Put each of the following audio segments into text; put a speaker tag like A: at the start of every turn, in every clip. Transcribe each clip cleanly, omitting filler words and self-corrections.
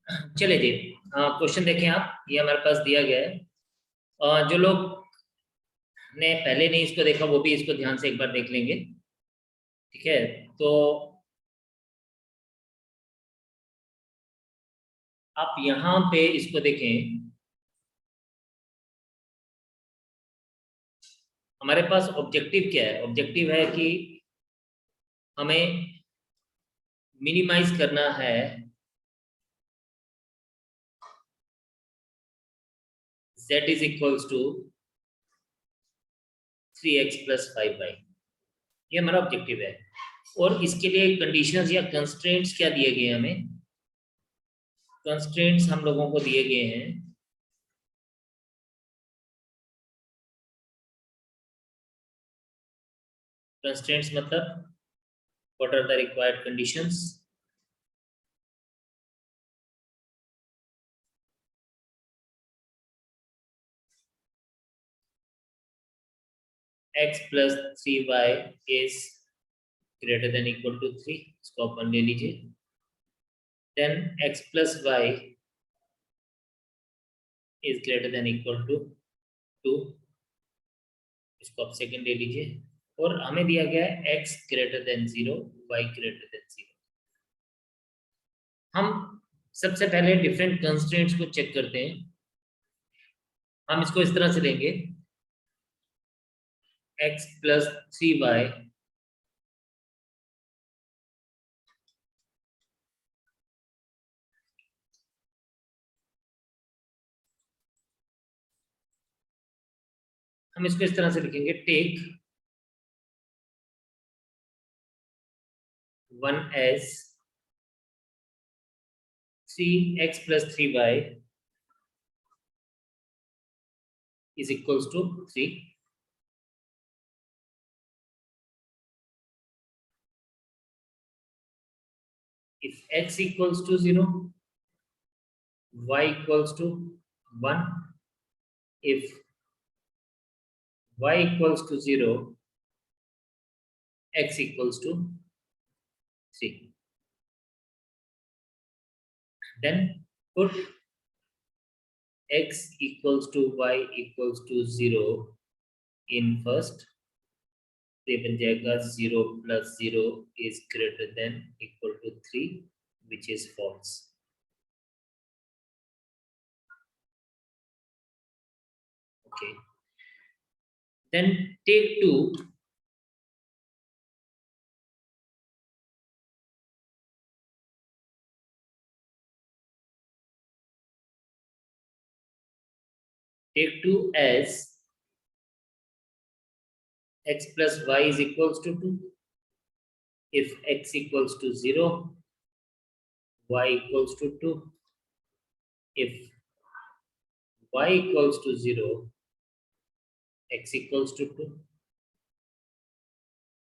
A: चले जी, क्वेश्चन देखें आप, ये हमारे पास दिया गया है। जो लोग ने पहले नहीं इसको देखा वो भी इसको ध्यान से एक बार देख लेंगे। ठीक है, तो आप यहाँ पे इसको देखें। हमारे पास ऑब्जेक्टिव क्या है? ऑब्जेक्टिव है कि हमें मिनिमाइज करना है z is equals to 3x plus 5y। ये हमारा ऑब्जेक्टिव है। और इसके लिए कंडीशंस या कंस्ट्रेंट्स क्या दिए गए हैं हमें? कंस्ट्रेंट्स हम लोगों को दिए गए हैं कंस्ट्रेंट्स मतलब what are the required conditions? x plus 3y is greater than equal to 3, इसको अपन ले लीजिए। Then x plus y is greater than equal to 2, इसको आप सेकंड ले लीजिए। और हमें दिया गया है x greater than 0, y greater than 0। हम सबसे पहले डिफरेंट कंस्ट्रेंट्स को चेक करते हैं। हम इसको इस तरह से लेंगे, x प्लस 3y हम इसको इस तरह से लिखेंगे, take 1 as 3x plus 3y is equals to 3. If x equals to 0, y equals to 1. If y equals to 0, x equals to 3. Then put x equals to y equals to 0 in first. ये बन जाएगा 0 plus 0 is greater than equal to 3, which is false. Okay. Then take 2. Take 2 as x plus y is equals to 2. If x equals to 0, y equals to 2. If y equals to 0, x equals to 2.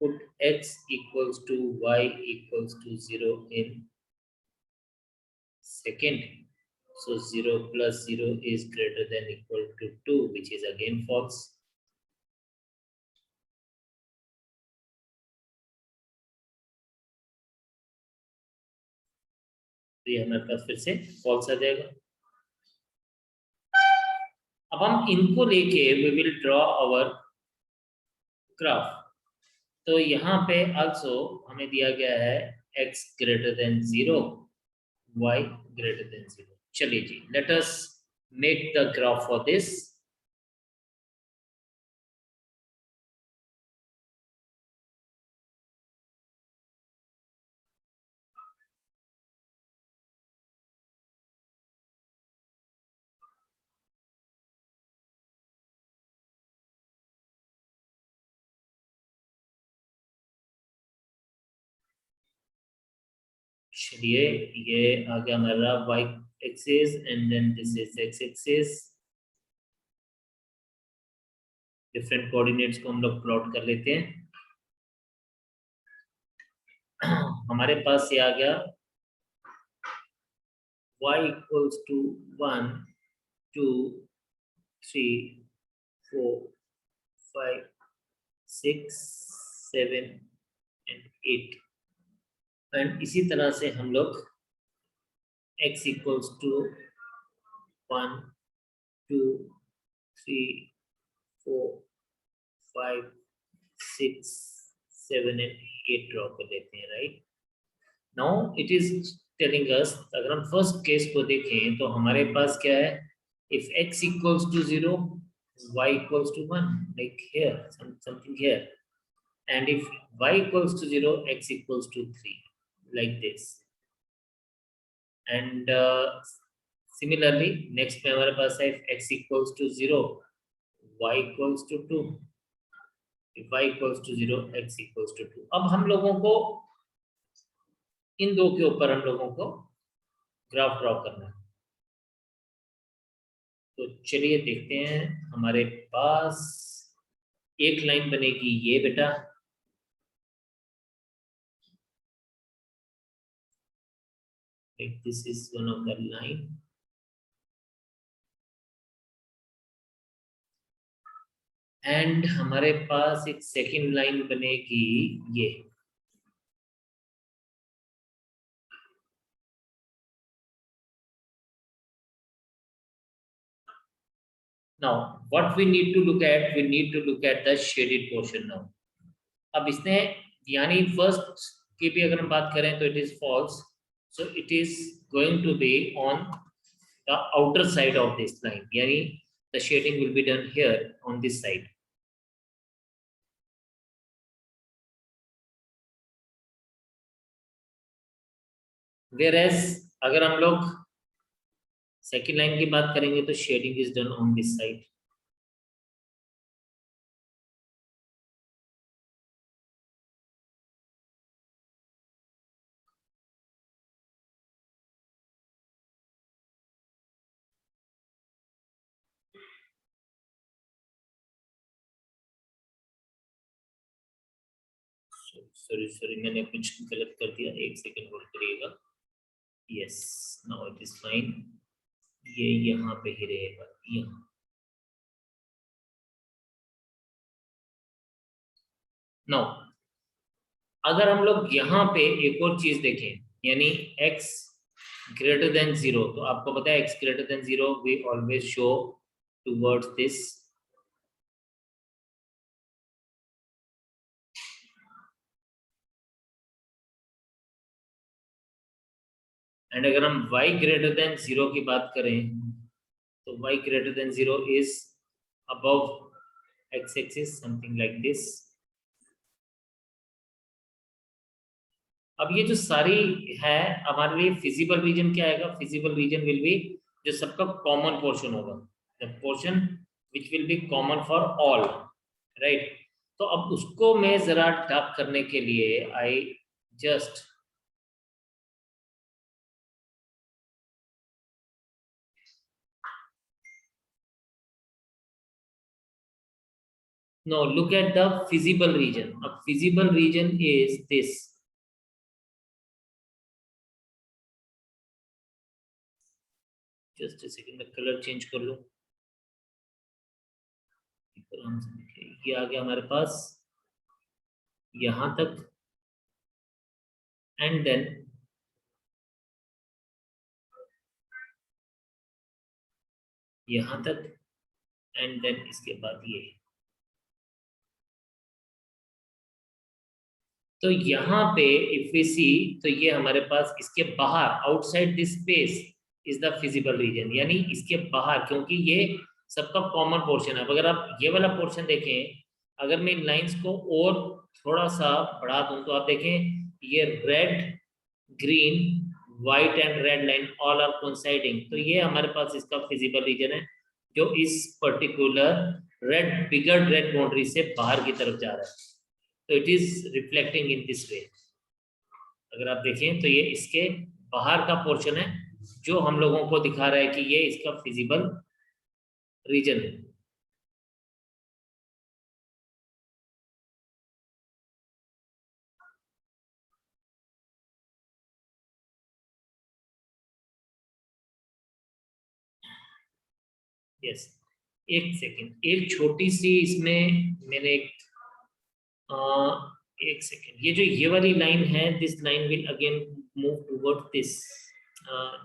A: Put x equals to y equals to 0 in second. So 0 plus 0 is greater than equal to 2, which is again false. तो ये हमारे पास फिर से false आ जाएगा। अब हम इनको लेके we will draw our graph. तो यहाँ पे also हमें दिया गया है x greater than 0, y greater than 0. चलिए जी, let us make the graph for this. चलिए, ये आ गया हमारा y axis and then this is x axis. Different coordinates को हम लोग प्लॉट कर लेते हैं। हमारे पास ये आ गया y equals to 1 2 3 4 5 6 7 and 8। And इसी तरह से हम लोग x equals to 1 2 3 4 5 6 7 and 8 draw कर लेते हैं, right. Now it is telling us, अगर हम फर्स्ट केस को देखें तो हमारे पास क्या है, if x equals to 0 y equals to 1, like here something here, and if y equals to 0 x equals to 3, like this, and similarly next में हमारे पास है if x equals to 0 y equals to 2, if y equals to 0 x equals to 2। अब हम लोगों को इन दो के ऊपर हम लोगों को ग्राफ ड्रॉ करना है, तो चलिए देखते हैं। हमारे पास एक लाइन बनेगी ये बेटा, this is one of the line, and हमारे पास एक सेकंड लाइन बनेगी ये। Now what we need to look at, we need to look at the shaded portion now। अब इसने यानी फर्स्ट की भी अगर हम बात करें तो it is false, so it is going to be on the outer side of this line, यानी the shading will be done here on this side. Whereas अगर हम लोग सेकेंड लाइन की बात करेंगे तो shading is done on this side. Sorry मैंने कुछ गलत कर दिया, एक सेकंड होल्ड करिएगा। Yes, now it is fine, ये यहाँ पे ही रहेगा, यहाँ। नाउ अगर हम लोग यहाँ पे एक और चीज देखें, यानी x ग्रेटर देन 0, तो आपको पता है x greater than 0 we always show towards this, and अगर हम y ग्रेटर देन 0 की बात करें तो y greater than 0 is above x axis, something like this. अब ये जो सारी है हमारे लिए फिजिबल रीजन क्या आएगा, फिजिबल रीजन विल बी जो सबका कॉमन पोर्शन होगा, the portion which will be common for all, right. तो अब उसको मैं जरा डार्क करने के लिए I just now look at the feasible region। अब feasible region is this, just second में कलर चेंज कर लो, ये आ गया हमारे पास यहां तक, एंड देन यहां तक, एंड देन इसके बाद ये। तो यहाँ पे इफ वी सी, तो ये हमारे पास इसके बाहर outside this space is the feasible reason, यानी इसके बाहर, क्योंकि ये सबका कॉमन पोर्शन है। अगर आप ये वाला पोर्शन देखें, अगर मैं इन लाइंस को और थोड़ा सा बढ़ा दूं तो आप देखें ये red green white and red line all are coinciding, तो ये हमारे पास इसका फिजिबल रीजन है जो इस पर्टिकुलर रेड बिगर रेड बाउंड्री से बाहर की तरफ जा रहा है। तो it is reflecting in this way. अगर आप देखें तो ये इसके बाहर का पोर्शन है जो हम लोगों को दिखा रहा है कि ये इसका फिजिबल रीजन है। यस, एक सेकेंड, एक छोटी सी इसमें मैंने एक सेकेंड, ये जो ये वाली लाइन है, this line will again move toward this,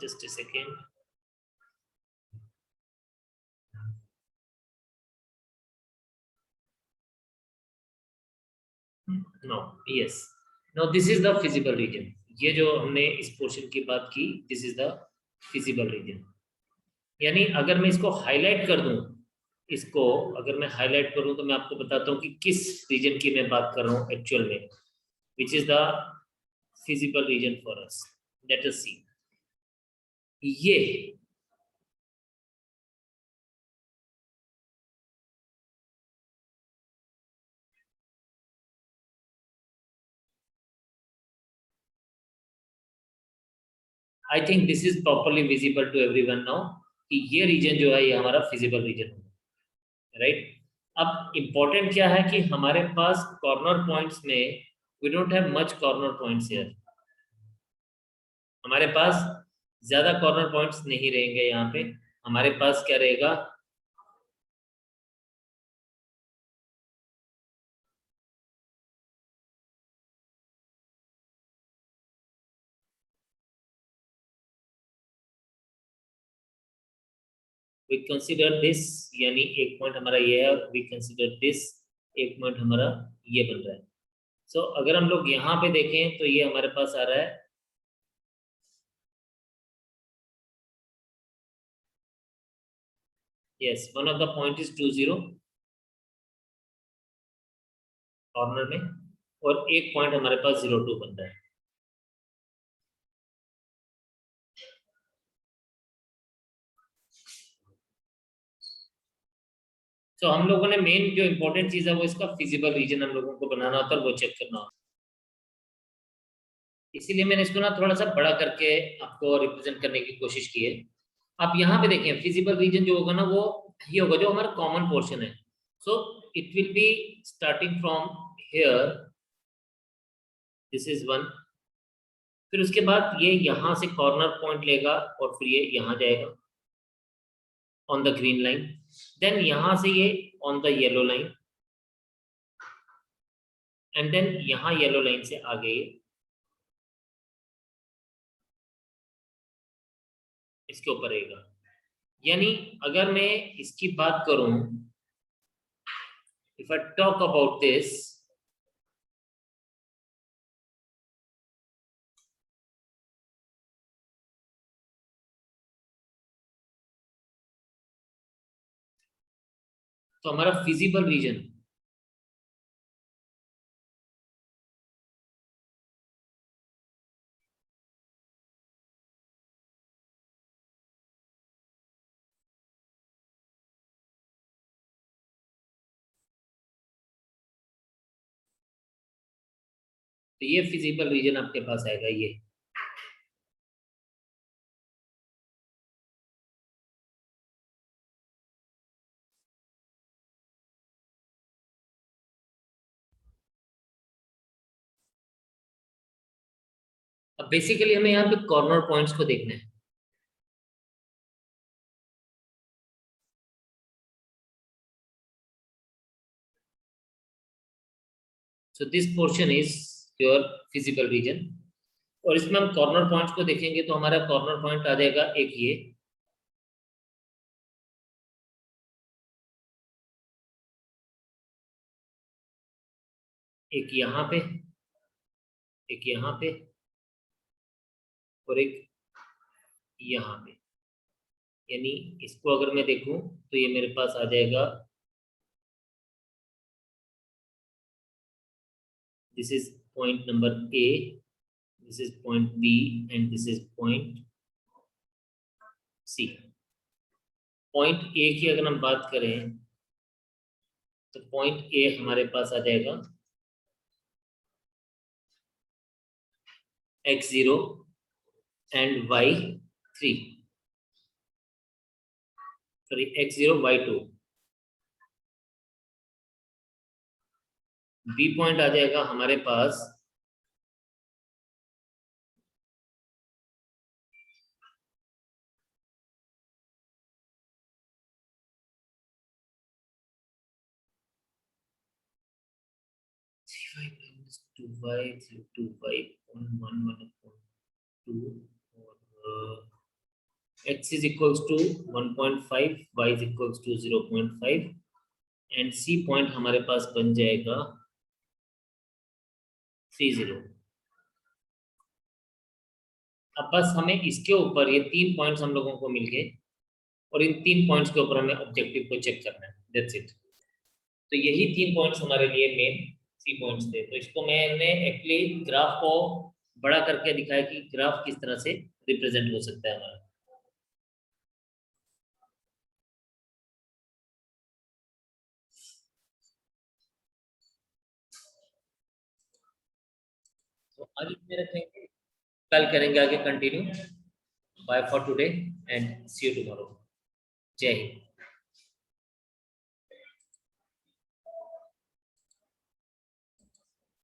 A: just a second. No, yes, no, this is the feasible region. ये जो हमने इस पोर्शन की बात की, this is the feasible reason. यानी अगर मैं इसको हाईलाइट कर दूं, इसको अगर मैं हाईलाइट करूं तो मैं आपको बताता हूं कि किस रीजन की मैं बात कर रहा हूं एक्चुअल में, which is the feasible region for us. Let us see. ये I think this is properly visible to everyone now कि ये रीजन जो है ये हमारा फिजिबल रीजन है, राइट। अब इम्पोर्टेंट क्या है कि हमारे पास कॉर्नर पॉइंट्स में we don't have much corner points here. हमारे पास ज्यादा कॉर्नर पॉइंट्स नहीं रहेंगे यहाँ पे। हमारे पास क्या रहेगा, वी कंसीडर दिस, यानी एक पॉइंट हमारा ये है, वी कंसीडर दिस, एक पॉइंट हमारा ये बन रहा है। सो अगर हम लोग यहाँ पे देखें तो ये हमारे पास आ रहा है, yes, one of the point is 20 corner में, और एक पॉइंट हमारे पास 02 बन रहा है। तो हम लोगों ने मेन जो इंपॉर्टेंट चीज है वो इसका फिजिबल रीजन हम लोगों को बनाना होता है और वो चेक करना होता है। इसीलिए मैंने इसको ना थोड़ा सा बड़ा करके आपको रिप्रेजेंट करने की कोशिश की है। आप यहाँ पे देखें, फिजिबल रीजन जो होगा ना वो ये होगा जो हमारा कॉमन पोर्शन है। So it will be starting from here, this is one, फिर उसके बाद ये यहाँ से कॉर्नर पॉइंट लेगा और फिर ये यहाँ जाएगा on the green line, then यहाँ से ये on the yellow line, and then यहाँ येलो लाइन से आगे इसके ऊपर रहेगा। यानी अगर मैं इसकी बात करूं, if I talk about this, तो हमारा फिजिबल रीजन तो ये फिजिबल रीजन आपके पास आएगा ये। अब बेसिकली हमें यहाँ पे कॉर्नर पॉइंट्स को देखना है। So this portion is your feasible region, और इसमें हम कॉर्नर पॉइंट्स को देखेंगे तो हमारा कॉर्नर पॉइंट आ जाएगा एक ये, एक यहाँ पे, एक यहाँ पे, और एक यहाँ पे। यानी इसको अगर मैं देखूं तो ये मेरे पास आ जाएगा, this is point number A, this is point B, and this is point C. Point A की अगर हम बात करें तो पॉइंट ए हमारे पास आ जाएगा x0 and y3, sorry x0 y2। B point आ जाएगा हमारे पास -2y, 2y, 0.11, 2 और x is equals to 1.5, y is equals to 0.5 and c point हमारे पास बन जाएगा 30। अब बस हमें इसके ऊपर ये 3 पॉइंट्स हम लोगों को मिल गए और इन 3 पॉइंट्स के ऊपर हमें ऑब्जेक्टिव को चेक करना है, दैट्स इट। तो यही 3 पॉइंट्स हमारे लिए मेन सी पॉइंट्स थे। तो इसको मैंने एक्चुअली ग्राफ को बड़ा करके दिखाया कि ग्राफ किस तरह से रिप्रेजेंट हो सकता है हमारा। तो आज इतने रखेंगे, कल करेंगे आगे continue. Bye for today and see you tomorrow. जय हिंद।